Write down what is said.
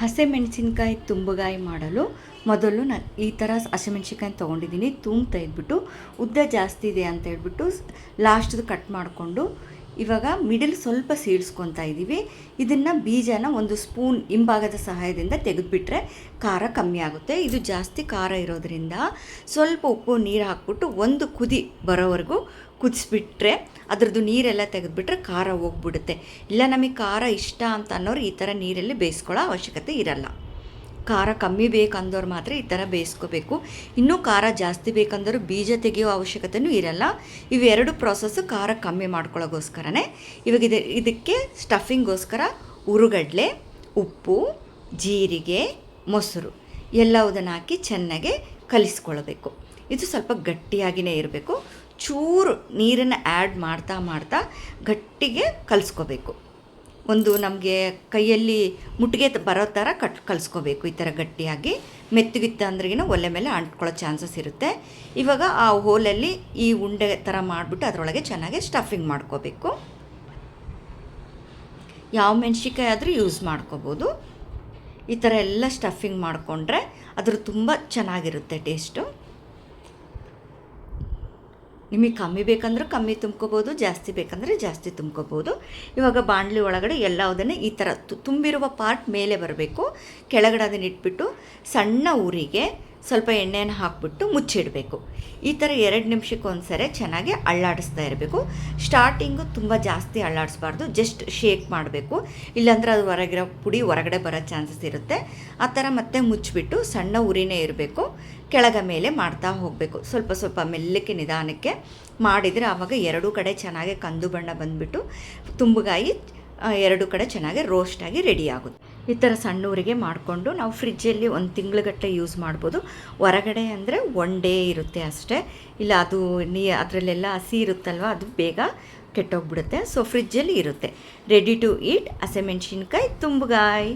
ಹಸಿಮೆಣಸಿನ್ಕಾಯಿ ತುಂಬಗಾಯಿ ಮಾಡಲು ಮೊದಲು ನಾನು ಈ ಥರ ಹಸಿಮೆಣ್ಸಿನ್ಕಾಯಿ ತೊಗೊಂಡಿದ್ದೀನಿ. ತೆಗೆದ್ಬಿಟ್ಟು ಉದ್ದ ಜಾಸ್ತಿ ಇದೆ ಅಂತ ಹೇಳ್ಬಿಟ್ಟು ಲಾಸ್ಟ್ದು ಕಟ್ ಮಾಡಿಕೊಂಡು ಇವಾಗ ಮಿಡಲ್ ಸ್ವಲ್ಪ ಸೀಳ್ಸ್ಕೊತಾ ಇದ್ದೀವಿ. ಇದನ್ನು ಬೀಜನ ಒಂದು ಸ್ಪೂನ್ ಹಿಂಭಾಗದ ಸಹಾಯದಿಂದ ತೆಗೆದುಬಿಟ್ರೆ ಖಾರ ಕಮ್ಮಿ ಆಗುತ್ತೆ. ಇದು ಜಾಸ್ತಿ ಖಾರ ಇರೋದ್ರಿಂದ ಸ್ವಲ್ಪ ಉಪ್ಪು ನೀರು ಹಾಕ್ಬಿಟ್ಟು ಒಂದು ಕುದಿ ಬರೋವರೆಗೂ ಕುದಿಸ್ಬಿಟ್ರೆ ಅದ್ರದ್ದು ನೀರೆಲ್ಲ ತೆಗೆದುಬಿಟ್ರೆ ಖಾರ ಹೋಗ್ಬಿಡುತ್ತೆ. ಇಲ್ಲ ನಮಗೆ ಖಾರ ಇಷ್ಟ ಅಂತ ಅನ್ನೋರು ಈ ಥರ ನೀರಲ್ಲಿ ಬೇಯಿಸ್ಕೊಳ್ಳೋ ಅವಶ್ಯಕತೆ ಇರಲ್ಲ. ಖಾರ ಕಮ್ಮಿ ಬೇಕಂದವ್ರು ಮಾತ್ರ ಈ ಥರ ಬೇಯಿಸ್ಕೋಬೇಕು. ಇನ್ನೂ ಖಾರ ಜಾಸ್ತಿ ಬೇಕಂದವರು ಬೀಜ ತೆಗೆಯೋ ಅವಶ್ಯಕತೆಯೂ ಇರಲ್ಲ. ಇವೆರಡು ಪ್ರಾಸೆಸ್ಸು ಖಾರ ಕಮ್ಮಿ ಮಾಡ್ಕೊಳ್ಳೋಗೋಸ್ಕರನೇ. ಇವಾಗ ಇದಕ್ಕೆ ಸ್ಟಫಿಂಗೋಸ್ಕರ ಉರುಗಡ್ಲೆ, ಉಪ್ಪು, ಜೀರಿಗೆ, ಮೊಸರು ಎಲ್ಲವುದನ್ನು ಹಾಕಿ ಚೆನ್ನಾಗಿ ಕಲಿಸ್ಕೊಳ್ಬೇಕು. ಇದು ಸ್ವಲ್ಪ ಗಟ್ಟಿಯಾಗಿಯೇ ಇರಬೇಕು. ಚೂರು ನೀರನ್ನು ಆ್ಯಡ್ ಮಾಡ್ತಾ ಗಟ್ಟಿಗೆ ಕಲಿಸ್ಕೋಬೇಕು. ಒಂದು ನಮಗೆ ಕೈಯಲ್ಲಿ ಮುಟ್ಟಿಗೆ ಬರೋ ಥರ ಕಲಿಸ್ಕೋಬೇಕು. ಈ ಥರ ಗಟ್ಟಿಯಾಗಿ ಮೆತ್ತಗಿತ್ತ ಅಂದ್ರಿಗಿನ ಒಲೆ ಮೇಲೆ ಅಂಟ್ಕೊಳ್ಳೋ ಚಾನ್ಸಸ್ ಇರುತ್ತೆ. ಇವಾಗ ಆ ಹೋಲಲ್ಲಿ ಈ ಉಂಡೆ ಥರ ಮಾಡಿಬಿಟ್ಟು ಅದರೊಳಗೆ ಚೆನ್ನಾಗಿ ಸ್ಟಫಿಂಗ್ ಮಾಡ್ಕೋಬೇಕು. ಯಾವ ಮೆಣಸಿನ್ಕಾಯಿ ಆದರೂ ಯೂಸ್ ಮಾಡ್ಕೋಬೋದು. ಈ ಥರ ಎಲ್ಲ ಸ್ಟಫಿಂಗ್ ಮಾಡಿಕೊಂಡ್ರೆ ಅದ್ರ ತುಂಬ ಚೆನ್ನಾಗಿರುತ್ತೆ ಟೇಸ್ಟು. ನಿಮಗೆ ಕಮ್ಮಿ ಬೇಕಂದ್ರೆ ಕಮ್ಮಿ ತುಂಬ್ಕೋಬೋದು, ಜಾಸ್ತಿ ಬೇಕಂದರೆ ಜಾಸ್ತಿ ತುಂಬ್ಕೋಬೋದು. ಇವಾಗ ಬಾಣಲಿ ಒಳಗಡೆ ಎಲ್ಲದನ್ನು ಈ ಥರ ತುಂಬಿರುವ ಪಾರ್ಟ್ ಮೇಲೆ ಬರಬೇಕು. ಕೆಳಗಡೆ ಅದನ್ನು ಇಟ್ಬಿಟ್ಟು ಸಣ್ಣ ಉರಿಗೆ ಸ್ವಲ್ಪ ಎಣ್ಣೆಯನ್ನು ಹಾಕ್ಬಿಟ್ಟು ಮುಚ್ಚಿಡಬೇಕು. ಈ ಥರ 2 ನಿಮಿಷಕ್ಕೊಂದ್ಸರಿ ಚೆನ್ನಾಗಿ ಅಳ್ಳಾಡಿಸ್ತಾ ಇರಬೇಕು. ಸ್ಟಾರ್ಟಿಂಗು ತುಂಬ ಜಾಸ್ತಿ ಅಳ್ಳಾಡಿಸ್ಬಾರ್ದು, ಜಸ್ಟ್ ಶೇಕ್ ಮಾಡಬೇಕು. ಇಲ್ಲಾಂದ್ರೆ ಅದು ಹೊರಗಿರೋ ಪುಡಿ ಹೊರಗಡೆ ಬರೋ ಚಾನ್ಸಸ್ ಇರುತ್ತೆ. ಆ ಥರ ಮತ್ತೆ ಮುಚ್ಚಿಬಿಟ್ಟು ಸಣ್ಣ ಉರಿನೇ ಇರಬೇಕು. ಕೆಳಗ ಮೇಲೆ ಮಾಡ್ತಾ ಹೋಗಬೇಕು. ಸ್ವಲ್ಪ ಮೆಲ್ಲಕ್ಕೆ ನಿಧಾನಕ್ಕೆ ಮಾಡಿದರೆ ಆವಾಗ ಎರಡೂ ಕಡೆ ಚೆನ್ನಾಗಿ ಕಂದು ಬಣ್ಣ ಬಂದುಬಿಟ್ಟು ತುಂಬಗಾಯಿ 2 ಕಡೆ ಚೆನ್ನಾಗಿ ರೋಸ್ಟಾಗಿ ರೆಡಿ ಆಗುತ್ತೆ. ಈ ಥರ ಸಣ್ಣ ಊರಿಗೆ ಮಾಡಿಕೊಂಡು ನಾವು ಫ್ರಿಜ್ಜಲ್ಲಿ 1 ತಿಂಗಳುಗಟ್ಟಲೆ ಯೂಸ್ ಮಾಡ್ಬೋದು. ಹೊರಗಡೆ ಅಂದರೆ 1 ಡೇ ಇರುತ್ತೆ ಅಷ್ಟೇ. ಇಲ್ಲ ಅದು ಅದರಲ್ಲೆಲ್ಲ ಹಸಿ ಇರುತ್ತಲ್ವ, ಅದು ಬೇಗ ಕೆಟ್ಟೋಗ್ಬಿಡುತ್ತೆ. ಸೊ ಫ್ರಿಜ್ಜಲ್ಲಿ ಇರುತ್ತೆ. ರೆಡಿ ಟು ಈಟ್ ಹಸಿಮೆಣ್ಸಿನ್ಕಾಯಿ ತುಂಬಗಾಯಿ.